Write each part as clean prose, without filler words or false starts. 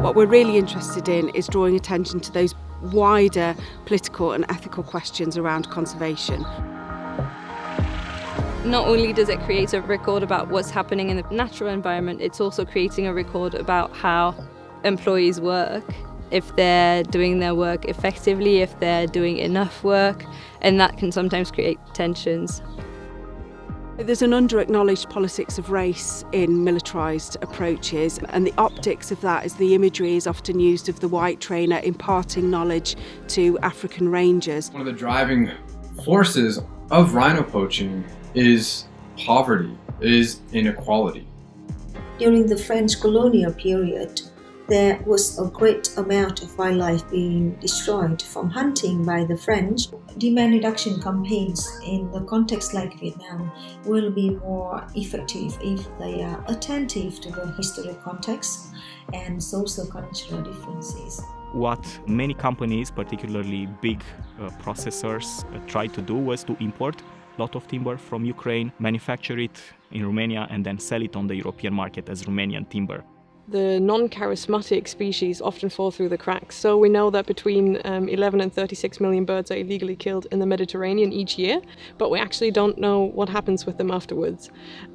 What we're really interested in is drawing attention to those wider political and ethical questions around conservation. Not only does it create a record about what's happening in the natural environment, it's also creating a record about how employees work, if they're doing their work effectively, if they're doing enough work, and that can sometimes create tensions. There's an under-acknowledged politics of race in militarised approaches, and the optics of that is the imagery is often used of the white trainer imparting knowledge to African rangers. One of the driving forces of rhino poaching is poverty, is inequality. During the French colonial period, there was a great amount of wildlife being destroyed from hunting by the French. Demand reduction campaigns in the context like Vietnam will be more effective if they are attentive to the historic context and socio-cultural differences. What many companies, particularly big processors, tried to do was to import a lot of timber from Ukraine, manufacture it in Romania and then sell it on the European market as Romanian timber. The non-charismatic species often fall through the cracks. So we know that between 11 and 36 million birds are illegally killed in the Mediterranean each year, but we actually don't know what happens with them afterwards,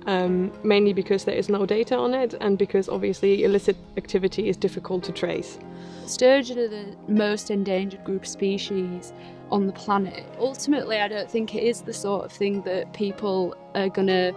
mainly because there is no data on it and because obviously illicit activity is difficult to trace. Sturgeon are the most endangered group of species on the planet. Ultimately, I don't think it is the sort of thing that people are going to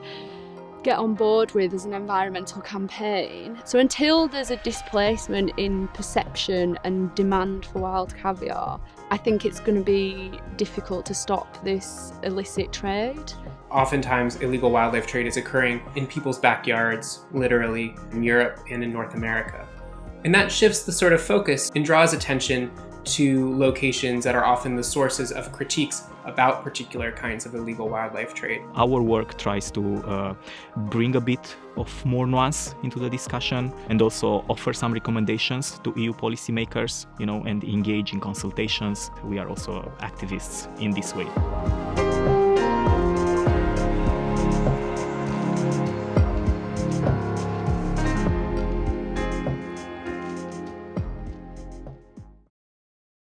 get on board with as an environmental campaign. So until there's a displacement in perception and demand for wild caviar, I think it's going to be difficult to stop this illicit trade. Oftentimes, illegal wildlife trade is occurring in people's backyards, literally, in Europe and in North America. And that shifts the sort of focus and draws attention to locations that are often the sources of critiques about particular kinds of illegal wildlife trade. Our work tries to bring a bit of more nuance into the discussion and also offer some recommendations to EU policymakers, and engage in consultations. We are also activists in this way.